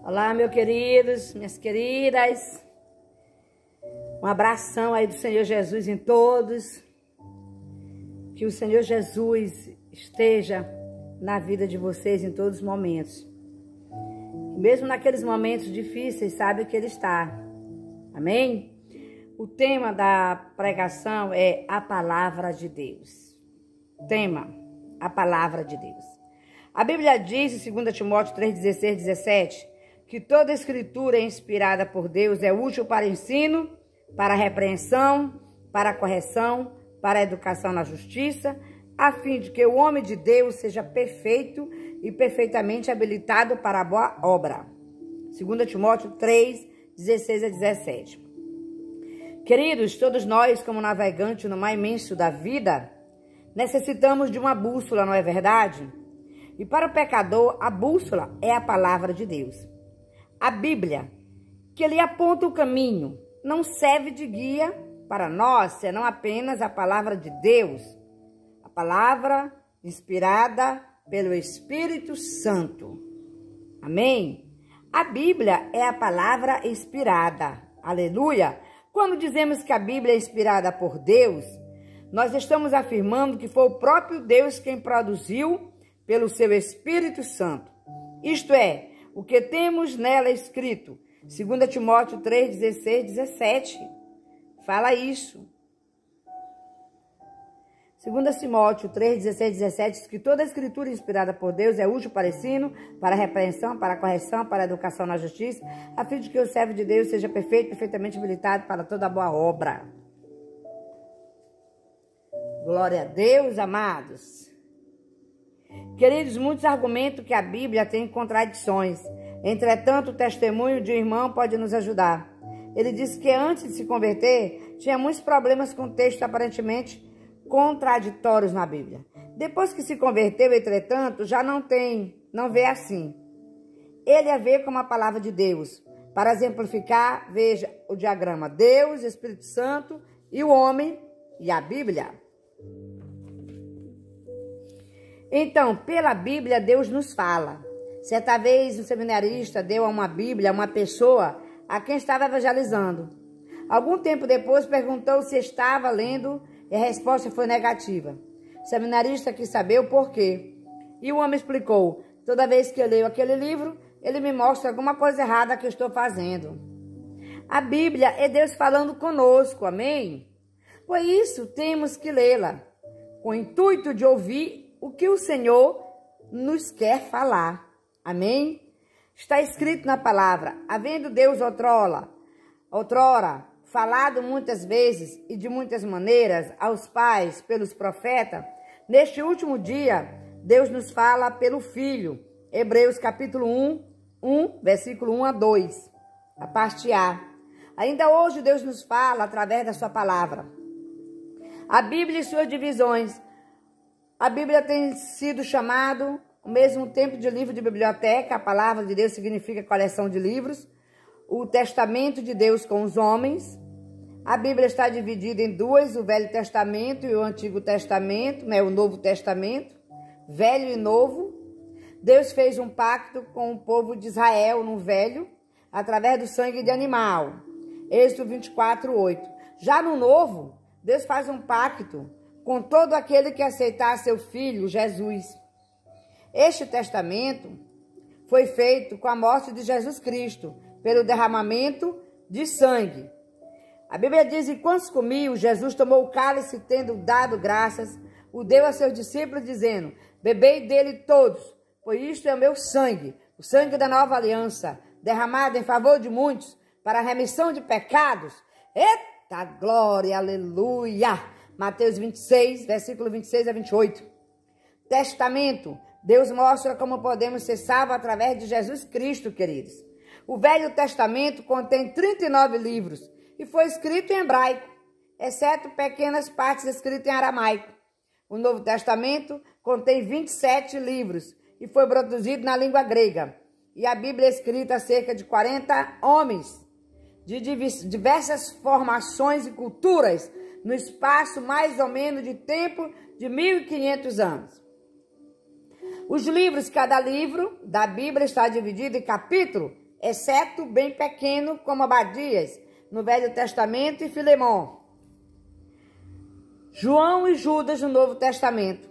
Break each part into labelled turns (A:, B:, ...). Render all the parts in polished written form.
A: Olá, meus queridos, minhas queridas. Um abração aí do Senhor Jesus em todos. Que o Senhor Jesus esteja na vida de vocês em todos os momentos. Mesmo naqueles momentos difíceis, sabe que Ele está. Amém? O tema da pregação é a palavra de Deus. Tema, a palavra de Deus. A Bíblia diz em 2 Timóteo 3:16, 17, que toda escritura é inspirada por Deus, é útil para ensino, para repreensão, para correção, para educação na justiça, a fim de que o homem de Deus seja perfeito e perfeitamente habilitado para a boa obra. 2 Timóteo 3:16 a 17. Queridos, todos nós, como navegantes no mar imenso da vida, necessitamos de uma bússola, não é verdade? E para o pecador, a bússola é a palavra de Deus. A Bíblia, que ele aponta o caminho, não serve de guia para nós, senão apenas a palavra de Deus. A palavra inspirada pelo Espírito Santo. Amém? A Bíblia é a palavra inspirada. Aleluia! Quando dizemos que a Bíblia é inspirada por Deus, nós estamos afirmando que foi o próprio Deus quem produziu pelo seu Espírito Santo. Isto é, o que temos nela escrito. 2 Timóteo 3:16, 17. Fala isso. 2 Timóteo 3:16, 17 diz que toda a escritura inspirada por Deus é útil para ensino, para repreensão, para correção, para educação na justiça, a fim de que o servo de Deus seja perfeito, perfeitamente habilitado para toda boa obra. Glória a Deus, amados. Queridos, muitos argumentam que a Bíblia tem contradições. Entretanto, o testemunho de um irmão pode nos ajudar. Ele disse que antes de se converter, tinha muitos problemas com textos aparentemente contraditórios na Bíblia. Depois que se converteu, entretanto, já não vê assim. Ele a vê como a palavra de Deus. Para exemplificar, veja o diagrama: Deus, Espírito Santo e o homem e a Bíblia. Então, pela Bíblia, Deus nos fala. Certa vez, um seminarista deu a uma Bíblia a uma pessoa a quem estava evangelizando. Algum tempo depois, perguntou se estava lendo e a resposta foi negativa. O seminarista quis saber o porquê. E o homem explicou: toda vez que eu leio aquele livro, ele me mostra alguma coisa errada que eu estou fazendo. A Bíblia é Deus falando conosco, amém? Por isso, temos que lê-la, com o intuito de ouvir o que o Senhor nos quer falar. Amém? Está escrito na palavra: havendo Deus outrora falado muitas vezes e de muitas maneiras aos pais pelos profetas, neste último dia Deus nos fala pelo Filho. Hebreus capítulo 1, versículo 1 a 2, a parte A. Ainda hoje Deus nos fala através da sua palavra. A Bíblia e suas divisões. A Bíblia tem sido chamado ao mesmo tempo de livro de biblioteca. A palavra de Deus significa coleção de livros. O testamento de Deus com os homens. A Bíblia está dividida em duas: o Velho Testamento e o Antigo Testamento, o Novo Testamento, Velho e Novo. Deus fez um pacto com o povo de Israel no Velho, através do sangue de animal. Êxodo 24:8. Já no Novo, Deus faz um pacto com todo aquele que aceitar seu Filho, Jesus. Este testamento foi feito com a morte de Jesus Cristo, pelo derramamento de sangue. A Bíblia diz: enquanto comiam, Jesus tomou o cálice, tendo dado graças, o deu a seus discípulos, dizendo: bebei dele todos, pois isto é o meu sangue, o sangue da nova aliança, derramado em favor de muitos, para a remissão de pecados. Eita glória, aleluia! Mateus 26, versículo 26 a 28. Testamento. Deus mostra como podemos ser salvos através de Jesus Cristo, queridos. O Velho Testamento contém 39 livros e foi escrito em hebraico, exceto pequenas partes escritas em aramaico. O Novo Testamento contém 27 livros e foi produzido na língua grega. E a Bíblia é escrita a cerca de 40 homens de diversas formações e culturas, no espaço mais ou menos de tempo de 1500 anos. Os livros, cada livro da Bíblia está dividido em capítulos exceto bem pequeno, como Abadias, no Velho Testamento, e Filemão. João e Judas no Novo Testamento.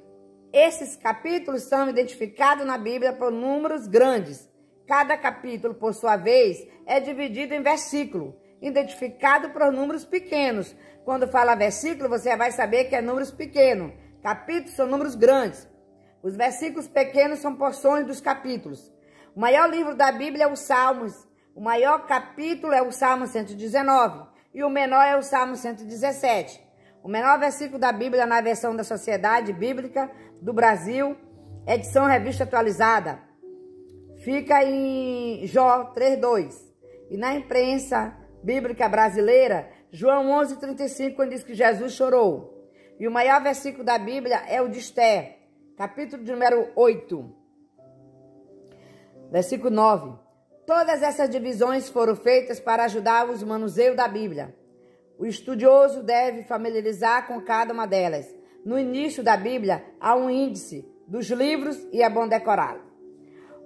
A: Esses capítulos são identificados na Bíblia por números grandes. Cada capítulo, por sua vez, é dividido em versículo, identificado por números pequenos. Quando fala versículo, você vai saber que é números pequenos. Capítulos são números grandes. Os versículos pequenos são porções dos capítulos. O maior livro da Bíblia é os Salmos. O maior capítulo é o Salmo 119 e o menor é o Salmo 117. O menor versículo da Bíblia na versão da Sociedade Bíblica do Brasil, edição revista atualizada, fica em Jó 3:2. E na imprensa bíblica brasileira, João 11:35, quando diz que Jesus chorou. E o maior versículo da Bíblia é o de Esther, capítulo de número 8, versículo 9. Todas essas divisões foram feitas para ajudar os manuseios da Bíblia. O estudioso deve familiarizar com cada uma delas. No início da Bíblia, há um índice dos livros e é bom decorá-lo.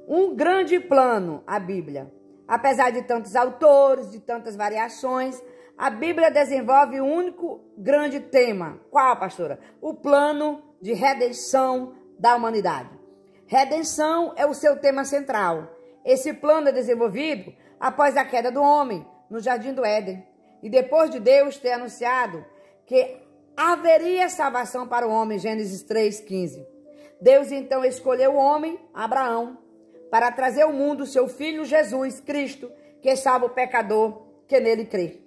A: Um grande plano, a Bíblia. Apesar de tantos autores, de tantas variações, a Bíblia desenvolve um único grande tema. Qual, pastora? O plano de redenção da humanidade. Redenção é o seu tema central. Esse plano é desenvolvido após a queda do homem no Jardim do Éden. E depois de Deus ter anunciado que haveria salvação para o homem, Gênesis 3:15. Deus então escolheu o homem, Abraão, para trazer ao mundo seu filho Jesus Cristo, que salva o pecador que nele crê.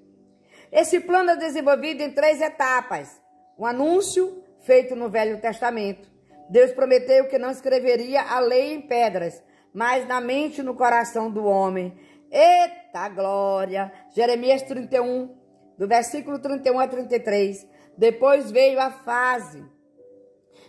A: Esse plano é desenvolvido em 3 etapas. O anúncio feito no Velho Testamento. Deus prometeu que não escreveria a lei em pedras, mas na mente e no coração do homem. Eita glória! Jeremias 31, do versículo 31 a 33. Depois veio a fase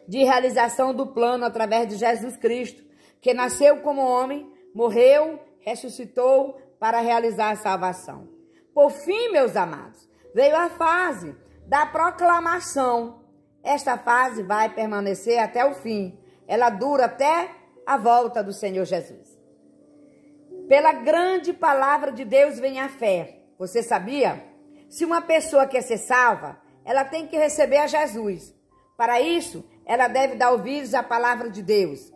A: de realização do plano através de Jesus Cristo, que nasceu como homem, morreu, ressuscitou para realizar a salvação. Por fim, meus amados, veio a fase da proclamação. Esta fase vai permanecer até o fim. Ela dura até a volta do Senhor Jesus. Pela grande palavra de Deus vem a fé. Você sabia? Se uma pessoa quer ser salva, ela tem que receber a Jesus. Para isso, ela deve dar ouvidos à palavra de Deus.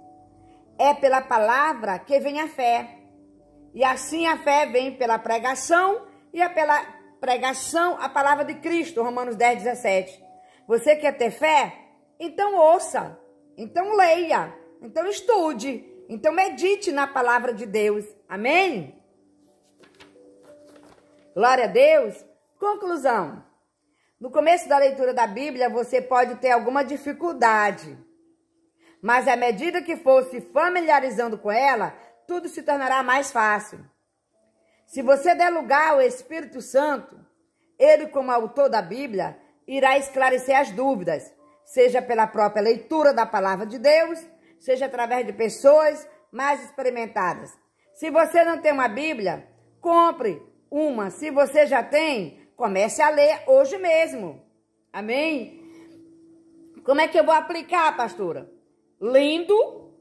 A: É pela palavra que vem a fé. E assim a fé vem pela pregação e é pela pregação a palavra de Cristo, Romanos 10:17. Você quer ter fé? Então ouça, então leia, então estude, então medite na palavra de Deus. Amém? Glória a Deus. Conclusão. No começo da leitura da Bíblia, você pode ter alguma dificuldade. Mas à medida que for se familiarizando com ela, tudo se tornará mais fácil. Se você der lugar ao Espírito Santo, ele, como autor da Bíblia, irá esclarecer as dúvidas, seja pela própria leitura da palavra de Deus, seja através de pessoas mais experimentadas. Se você não tem uma Bíblia, compre uma. Se você já tem, comece a ler hoje mesmo. Amém? Como é que eu vou aplicar, pastora? Lendo,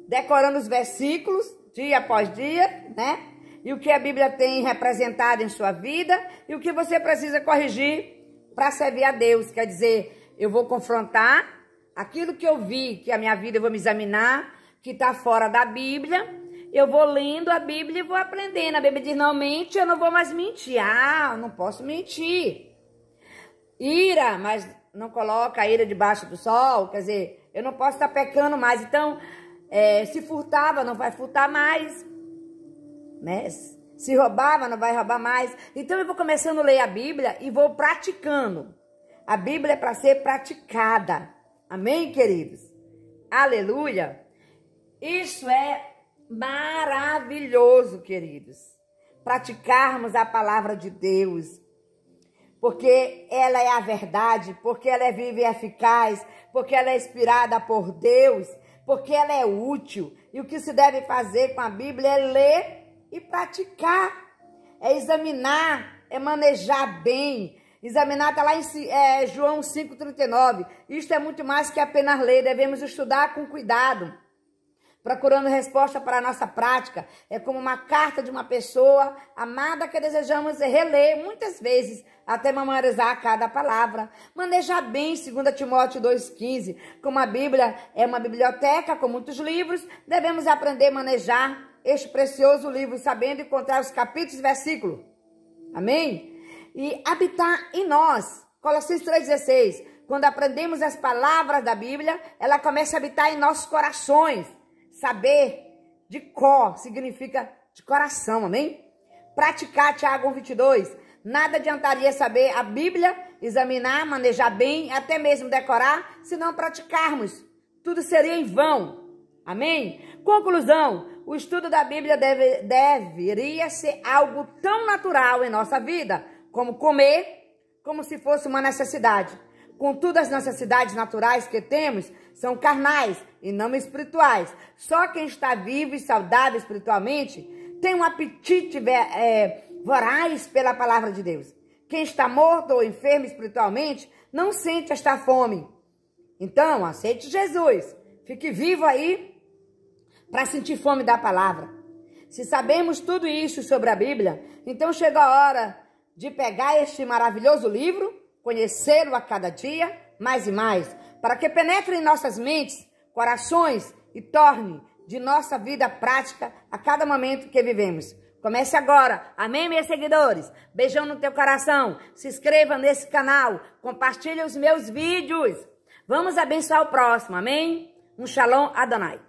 A: decorando os versículos, dia após dia, né? E o que a Bíblia tem representado em sua vida e o que você precisa corrigir para servir a Deus. Quer dizer, eu vou confrontar aquilo que eu vi, que a minha vida eu vou me examinar, que está fora da Bíblia. Eu vou lendo a Bíblia e vou aprendendo. A Bíblia diz, não mente, eu não vou mais mentir. Ah, eu não posso mentir. Ira, mas não coloca a ira debaixo do sol. Quer dizer, eu não posso estar pecando mais. Então, se furtava, não vai furtar mais. Né? Se roubava, não vai roubar mais. Então, eu vou começando a ler a Bíblia e vou praticando. A Bíblia é para ser praticada. Amém, queridos? Aleluia! Isso é maravilhoso, queridos. Praticarmos a palavra de Deus. Porque ela é a verdade, porque ela é viva e eficaz, porque ela é inspirada por Deus, porque ela é útil. E o que se deve fazer com a Bíblia é ler e praticar. É examinar, é manejar bem. Examinar está lá em João 5,39. Isto é muito mais que apenas ler, devemos estudar com cuidado, procurando resposta para a nossa prática. É como uma carta de uma pessoa amada que desejamos reler muitas vezes, até memorizar cada palavra. Manejar bem 2 Timóteo 2,15. Como a Bíblia é uma biblioteca com muitos livros, devemos aprender a manejar este precioso livro, sabendo encontrar os capítulos e versículos. Amém? E habitar em nós. Colossenses 3,16. Quando aprendemos as palavras da Bíblia, ela começa a habitar em nossos corações. Saber de cor significa de coração, amém? Praticar, Tiago 1,22. Nada adiantaria saber a Bíblia, examinar, manejar bem, até mesmo decorar, se não praticarmos. Tudo seria em vão, amém? Conclusão, o estudo da Bíblia deveria ser algo tão natural em nossa vida, como comer, como se fosse uma necessidade. Contudo, as necessidades naturais que temos são carnais e não espirituais. Só quem está vivo e saudável espiritualmente tem um apetite voraz pela palavra de Deus. Quem está morto ou enfermo espiritualmente não sente esta fome. Então, aceite Jesus. Fique vivo aí para sentir fome da palavra. Se sabemos tudo isso sobre a Bíblia, então chega a hora de pegar este maravilhoso livro, conhecê-lo a cada dia, mais e mais, para que penetre em nossas mentes, corações e torne de nossa vida prática a cada momento que vivemos. Comece agora, amém, meus seguidores? Beijão no teu coração, se inscreva nesse canal, compartilhe os meus vídeos. Vamos abençoar o próximo, amém? Um Shalom Adonai.